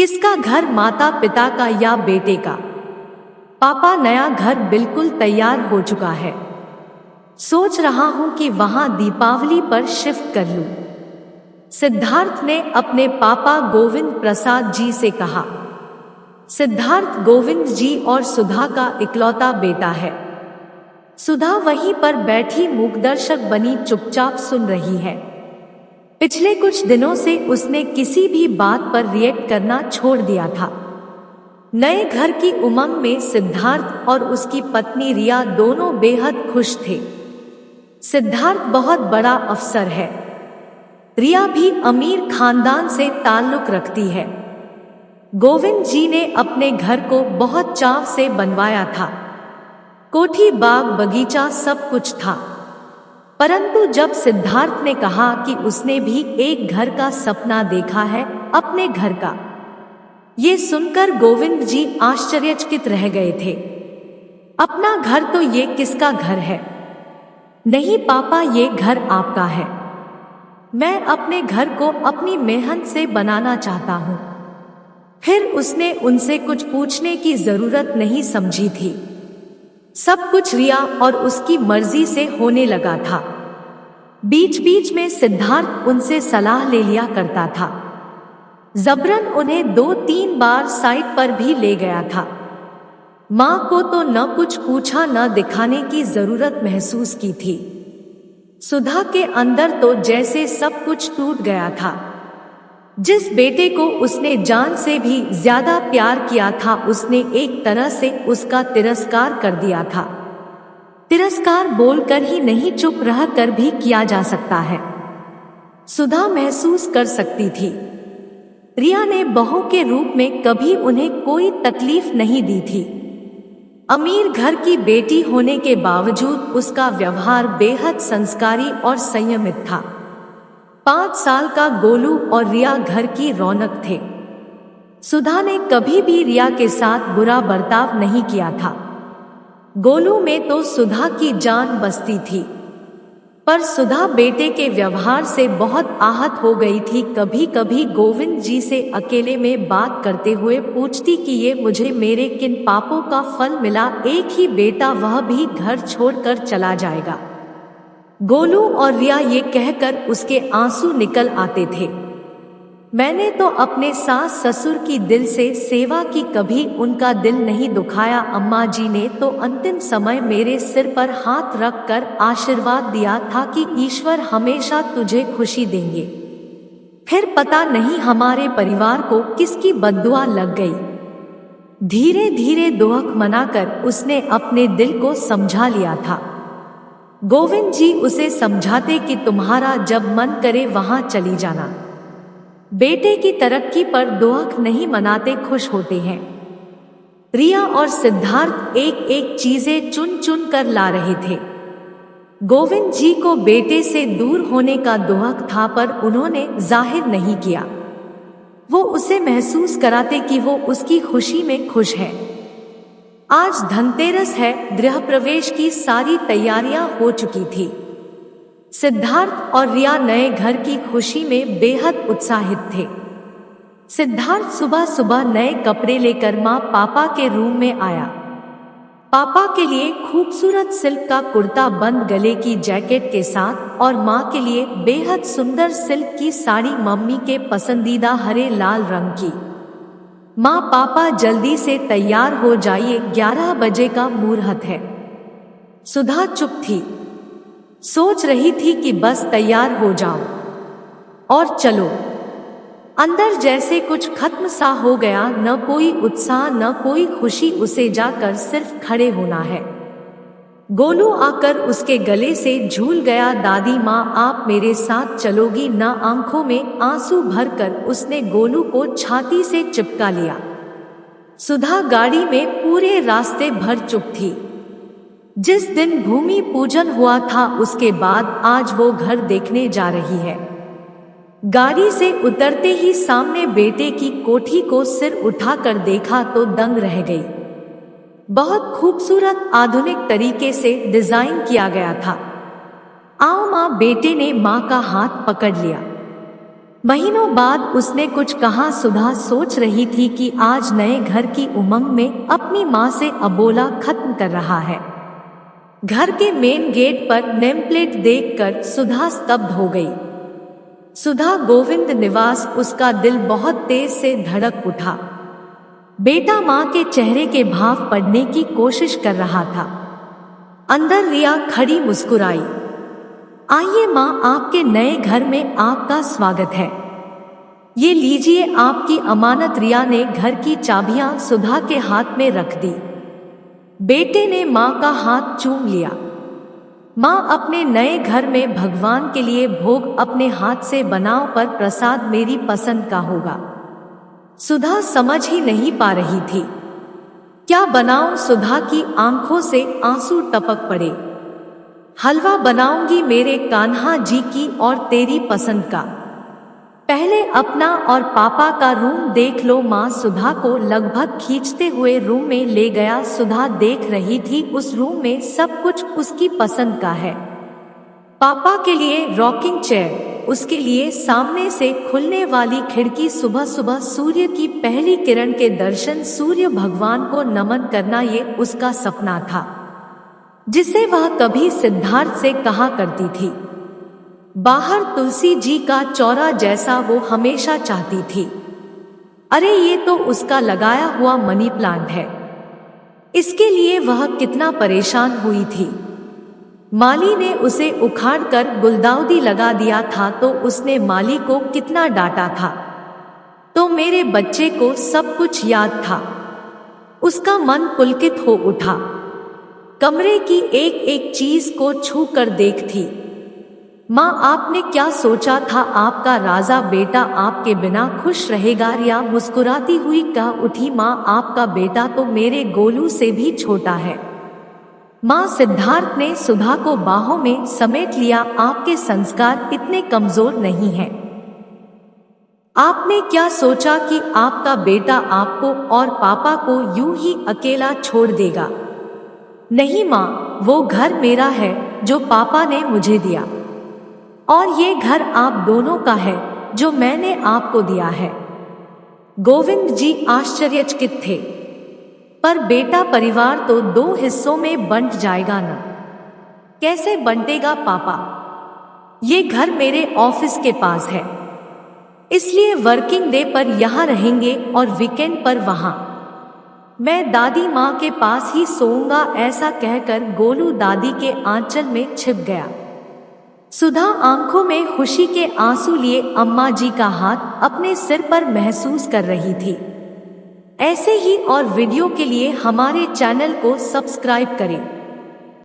किसका घर, माता पिता का या बेटे का? पापा, नया घर बिल्कुल तैयार हो चुका है। सोच रहा हूं कि वहां दीपावली पर शिफ्ट कर लूं। सिद्धार्थ ने अपने पापा गोविंद प्रसाद जी से कहा। सिद्धार्थ गोविंद जी और सुधा का इकलौता बेटा है। सुधा वहीं पर बैठी मूकदर्शक बनी चुपचाप सुन रही है। पिछले कुछ दिनों से उसने किसी भी बात पर रिएक्ट करना छोड़ दिया था। नए घर की उमंग में सिद्धार्थ और उसकी पत्नी रिया दोनों बेहद खुश थे। सिद्धार्थ बहुत बड़ा अफसर है। रिया भी अमीर खानदान से ताल्लुक रखती है। गोविंद जी ने अपने घर को बहुत चाव से बनवाया था। कोठी, बाग, बगीचा सब कुछ था। परंतु जब सिद्धार्थ ने कहा कि उसने भी एक घर का सपना देखा है, अपने घर का, ये सुनकर गोविंद जी आश्चर्यचकित रह गए थे। अपना घर तो ये किसका घर है? नहीं पापा, ये घर आपका है। मैं अपने घर को अपनी मेहनत से बनाना चाहता हूँ। फिर उसने उनसे कुछ पूछने की जरूरत नहीं समझी थी। सब कुछ रिया और उसकी मर्जी से होने लगा था। बीच बीच में सिद्धार्थ उनसे सलाह ले लिया करता था। जबरन उन्हें 2-3 बार साइट पर भी ले गया था। माँ को तो न कुछ पूछा न दिखाने की जरूरत महसूस की थी। सुधा के अंदर तो जैसे सब कुछ टूट गया था। जिस बेटे को उसने जान से भी ज्यादा प्यार किया था, उसने एक तरह से उसका तिरस्कार कर दिया था। तिरस्कार बोलकर ही नहीं, चुप रह कर भी किया जा सकता है। सुधा महसूस कर सकती थी। रिया ने बहू के रूप में कभी उन्हें कोई तकलीफ नहीं दी थी। अमीर घर की बेटी होने के बावजूद उसका व्यवहार बेहद संस्कारी और संयमित था। 5 साल का गोलू और रिया घर की रौनक थे। सुधा ने कभी भी रिया के साथ बुरा बर्ताव नहीं किया था। गोलू में तो सुधा की जान बसती थी। पर सुधा बेटे के व्यवहार से बहुत आहत हो गई थी। कभी कभी गोविंद जी से अकेले में बात करते हुए पूछती कि ये मुझे मेरे किन पापों का फल मिला, एक ही बेटा, वह भी घर छोड़कर चला जाएगा। गोलू और रिया ये कहकर उसके आंसू निकल आते थे। मैंने तो अपने सास ससुर की दिल से सेवा की, कभी उनका दिल नहीं दुखाया। अम्मा जी ने तो अंतिम समय मेरे सिर पर हाथ रख कर आशीर्वाद दिया था कि ईश्वर हमेशा तुझे खुशी देंगे। फिर पता नहीं हमारे परिवार को किसकी बद्दुआ लग गई। धीरे धीरे दुख मनाकर उसने अपने दिल को समझा लिया था। गोविंद जी उसे समझाते कि तुम्हारा जब मन करे वहां चली जाना। बेटे की तरक्की पर दुख नहीं मनाते, खुश होते हैं। रिया और सिद्धार्थ एक एक चीजें चुन चुन कर ला रहे थे। गोविंद जी को बेटे से दूर होने का दुख था, पर उन्होंने जाहिर नहीं किया। वो उसे महसूस कराते कि वो उसकी खुशी में खुश है। आज धनतेरस है। गृह प्रवेश की सारी तैयारियां हो चुकी थी। सिद्धार्थ और रिया नए घर की खुशी में बेहद उत्साहित थे। सिद्धार्थ सुबह सुबह नए कपड़े लेकर माँ पापा के रूम में आया। पापा के लिए खूबसूरत सिल्क का कुर्ता बंद गले की जैकेट के साथ और माँ के लिए बेहद सुंदर सिल्क की साड़ी, मम्मी के पसंदीदा हरे लाल रंग की। माँ, पापा जल्दी से तैयार हो जाइए, 11 बजे का मुहूर्त है। सुधा चुप थी। सोच रही थी कि बस तैयार हो जाओ और चलो। अंदर जैसे कुछ खत्म सा हो गया, न कोई उत्साह न कोई खुशी। उसे जाकर सिर्फ खड़े होना है। गोलू आकर उसके गले से झूल गया। दादी माँ, आप मेरे साथ चलोगी ना? आंखों में आंसू भरकर उसने गोलू को छाती से चिपका लिया। सुधा गाड़ी में पूरे रास्ते भर चुप थी। जिस दिन भूमि पूजन हुआ था, उसके बाद आज वो घर देखने जा रही है। गाड़ी से उतरते ही सामने बेटे की कोठी को सिर उठाकर देखा तो दंग रह गई। बहुत खूबसूरत आधुनिक तरीके से डिजाइन किया गया था। आओ माँ, बेटे ने माँ का हाथ पकड़ लिया। महीनों बाद उसने कुछ कहा। सुधा सोच रही थी कि आज नए घर की उमंग में अपनी माँ से अबोला खत्म कर रहा है। घर के मेन गेट पर नेम प्लेट देखकर सुधा स्तब्ध हो गई। सुधा गोविंद निवास। उसका दिल बहुत तेज से धड़क उठा। बेटा माँ के चेहरे के भाव पढ़ने की कोशिश कर रहा था। अंदर रिया खड़ी मुस्कुराई। आइए माँ, आपके नए घर में आपका स्वागत है। ये लीजिए आपकी अमानत। रिया ने घर की चाबियां सुधा के हाथ में रख दी। बेटे ने माँ का हाथ चूम लिया। माँ, अपने नए घर में भगवान के लिए भोग अपने हाथ से बनाओ, पर प्रसाद मेरी पसंद का होगा। सुधा समझ ही नहीं पा रही थी क्या बनाऊं। सुधा की आंखों से आंसू टपक पड़े। हलवा बनाऊंगी मेरे कान्हा जी की और तेरी पसंद का। पहले अपना और पापा का रूम देख लो। माँ सुधा को लगभग खींचते हुए रूम में ले गया। सुधा देख रही थी उस रूम में सब कुछ उसकी पसंद का है। पापा के लिए रॉकिंग चेयर, उसके लिए सामने से खुलने वाली खिड़की, सुबह सुबह सूर्य की पहली किरण के दर्शन, सूर्य भगवान को नमन करना, ये उसका सपना था जिसे वह कभी सिद्धार्थ से कहा करती थी। बाहर तुलसी जी का चौरा जैसा वो हमेशा चाहती थी। अरे ये तो उसका लगाया हुआ मनी प्लांट है। इसके लिए वह कितना परेशान हुई थी। माली ने उसे उखाड़कर गुलदाउदी लगा दिया था तो उसने माली को कितना डांटा था। तो मेरे बच्चे को सब कुछ याद था। उसका मन पुलकित हो उठा। कमरे की एक एक चीज को छू कर देख थी। माँ, आपने क्या सोचा था आपका राजा बेटा आपके बिना खुश रहेगा? रिया मुस्कुराती हुई कह उठी। माँ, आपका बेटा तो मेरे गोलू से भी छोटा है। माँ, सिद्धार्थ ने सुधा को बाहों में समेट लिया। आपके संस्कार इतने कमजोर नहीं हैं। आपने क्या सोचा कि आपका बेटा आपको और पापा को यूं ही अकेला छोड़ देगा? नहीं माँ, वो घर मेरा है जो पापा ने मुझे दिया, और ये घर आप दोनों का है जो मैंने आपको दिया है। गोविंद जी आश्चर्यचकित थे। पर बेटा, परिवार तो 2 हिस्सों में बंट जाएगा ना? कैसे बंटेगा पापा? ये घर मेरे ऑफिस के पास है, इसलिए वर्किंग डे पर यहाँ रहेंगे और वीकेंड पर वहाँ। मैं दादी माँ के पास ही सोऊंगा। ऐसा कहकर गोलू दादी के आंचल में छिप गया। सुधा आंखों में खुशी के आंसू लिए अम्मा जी का हाथ अपने सिर पर महसूस कर रही थी। ऐसे ही और वीडियो के लिए हमारे चैनल को सब्सक्राइब करें।